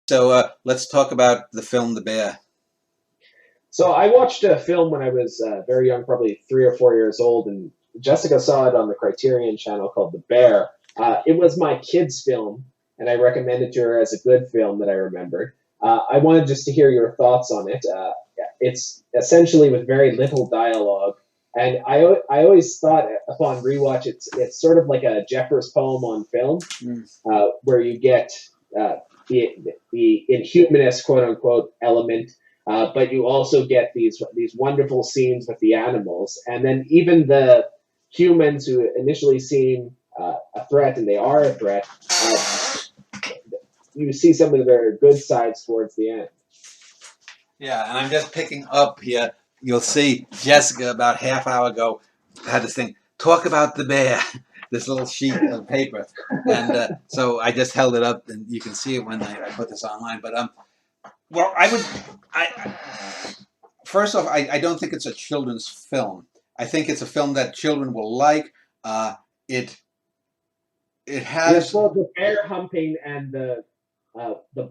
So let's talk about the film The Bear. So I watched a film when I was very young, probably 3 or 4 years old, and Jessica saw it on the Criterion channel called The Bear. It was my kid's film, and I recommended to her as a good film that I remembered. I wanted just to hear your thoughts on it. It's essentially with very little dialogue, and I always thought upon rewatch it's sort of like a Jeffers poem on film, Mm. where you get uh, the inhumanist quote unquote element, but you also get these wonderful scenes with the animals, and then even the humans who initially seem a threat, and they are a threat. You see some of their good sides towards the end. Yeah, and I'm just picking up here. You'll see Jessica about half hour ago had this thing. Talk about the bear. This little sheet of paper, and so I just held it up, and you can see it when I put this online. But well, I first off, I don't think it's a children's film. I think it's a film that children will like. It it Yes, has well, the bear humping and the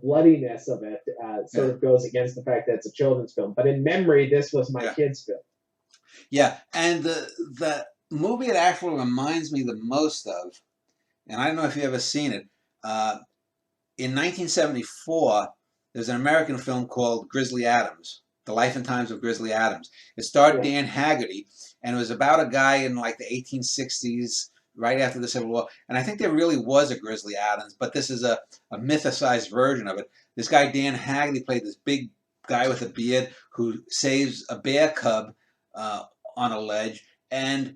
bloodiness of it yeah sort of goes against the fact that it's a children's film. But in memory, this was my yeah kid's film. yeah, and the movie it actually reminds me the most of, and I don't know if you've ever seen it. Uh, in 1974, there's an American film called Grizzly Adams, The Life and Times of Grizzly Adams. It starred Yeah, Dan Haggerty, and it was about a guy in like the 1860s, right after the Civil War. And I think there really was a Grizzly Adams, but this is a mythicized version of it. This guy, Dan Haggerty, played this big guy with a beard who saves a bear cub uh, on a ledge. And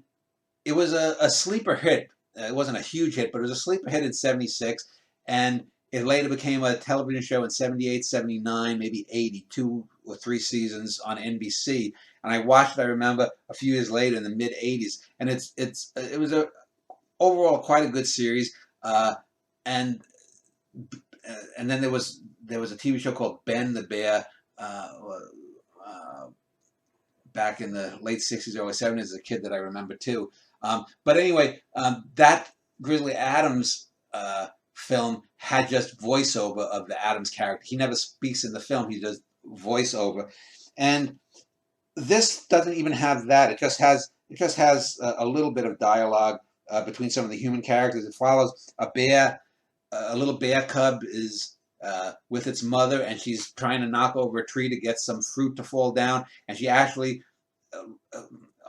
it was a sleeper hit. It wasn't a huge hit, but it was a sleeper hit in 76. And it later became a television show in 78, 79, maybe 82 or three seasons on NBC. And I watched it, I remember, a few years later in the mid 80s. And it was a overall quite a good series. And and then there was a TV show called Ben the Bear uh, back in the late 60s, early 70s as a kid that I remember too. But anyway, that Grizzly Adams film had just voiceover of the Adams character. He never speaks in the film, he does voiceover. And this doesn't even have that. It just has a little bit of dialogue between some of the human characters. It follows a bear, a little bear cub is with its mother, and she's trying to knock over a tree to get some fruit to fall down, and she actually uh, uh,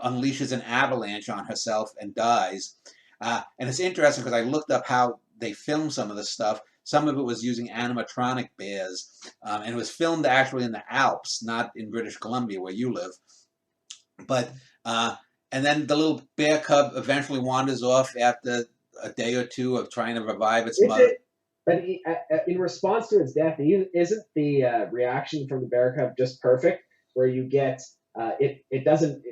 unleashes an avalanche on herself and dies. And it's interesting because I looked up how they filmed some of the stuff. Some of it was using animatronic bears, and it was filmed actually in the Alps, not in British Columbia where you live. But uh, and then the little bear cub eventually wanders off after a day or two of trying to revive its is mother. it? But in response to his death, isn't the reaction from the bear cub just perfect? Where you get it doesn't.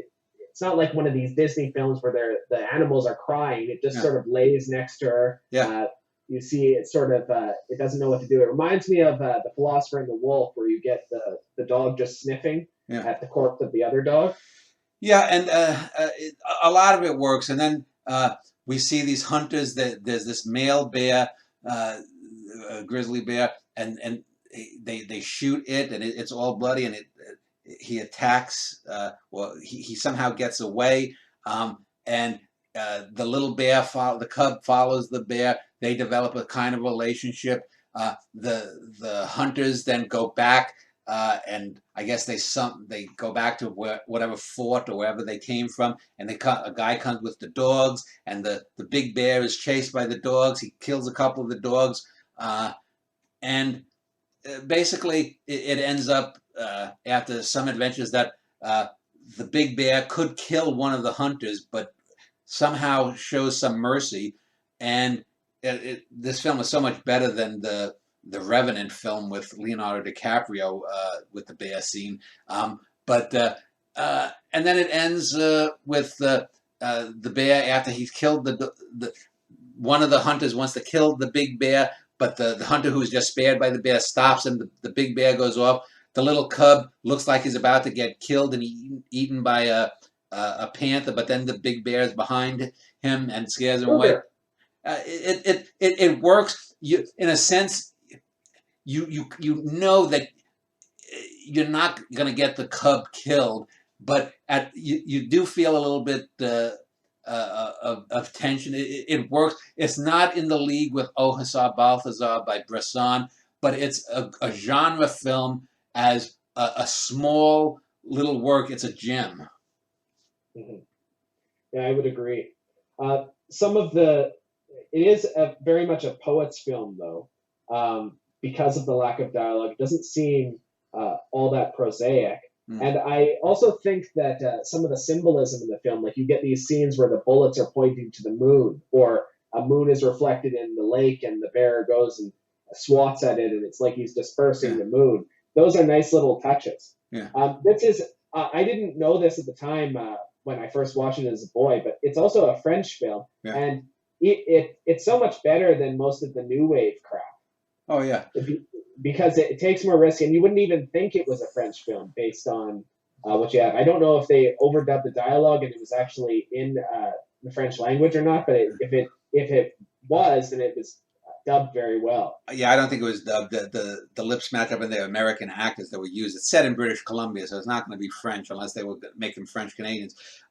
It's not like one of these Disney films where the animals are crying. It just Yeah, sort of lays next to her. yeah, You see, it sort of it doesn't know what to do. It reminds me of the Philosopher and the Wolf, where you get the dog just sniffing yeah. at the corpse of the other dog. Yeah, and a lot of it works. And then we see these hunters. That there's this male bear, uh, grizzly bear, and they shoot it, and it's all bloody, and he attacks. Well, he somehow gets away, and the little bear, the cub follows the bear. They develop a kind of relationship. The hunters then go back and I guess they go back to whatever fort or wherever they came from, and a guy comes with the dogs, and the big bear is chased by the dogs. He kills a couple of the dogs, and basically it ends up after some adventures that the big bear could kill one of the hunters, but somehow shows some mercy, and this film is so much better than the Revenant film with Leonardo DiCaprio with the bear scene. But and then it ends with the bear after he's killed the one of the hunters wants to kill the big bear, but the hunter who's just spared by the bear stops him. The big bear goes off. The little cub looks like he's about to get killed and eaten by a panther, but then the big bear is behind him and scares him away. Sugar. It works. You, in a sense, you know that you're not going to get the cub killed, but you do feel a little bit of tension. It works. It's not in the league with O Hussar Balthazar by Bresson, but it's a genre film as a small little work. It's a gem. Mhm. Yeah, I would agree. Some of the it is very much a poet's film though, because of the lack of dialogue. It doesn't seem all that prosaic, Mm, and I also think that some of the symbolism in the film, like you get these scenes where the bullets are pointing to the moon, or a moon is reflected in the lake, and the bear goes and swats at it, and it's like he's dispersing yeah, the moon. Those are nice little touches. yeah, This is I didn't know this at the time when I first watched it as a boy, but it's also a French film, yeah. and it's so much better than most of the new wave crap Oh yeah. because it takes more risk, and you wouldn't even think it was a French film based on what you have. I don't know if they overdubbed the dialogue and it was actually in the French language or not, but if it was, then it was dubbed very well. Yeah, I don't think it was dubbed. The lips match up, and the American actors that were used. It's set in British Columbia, so it's not going to be French unless they were making French Canadians.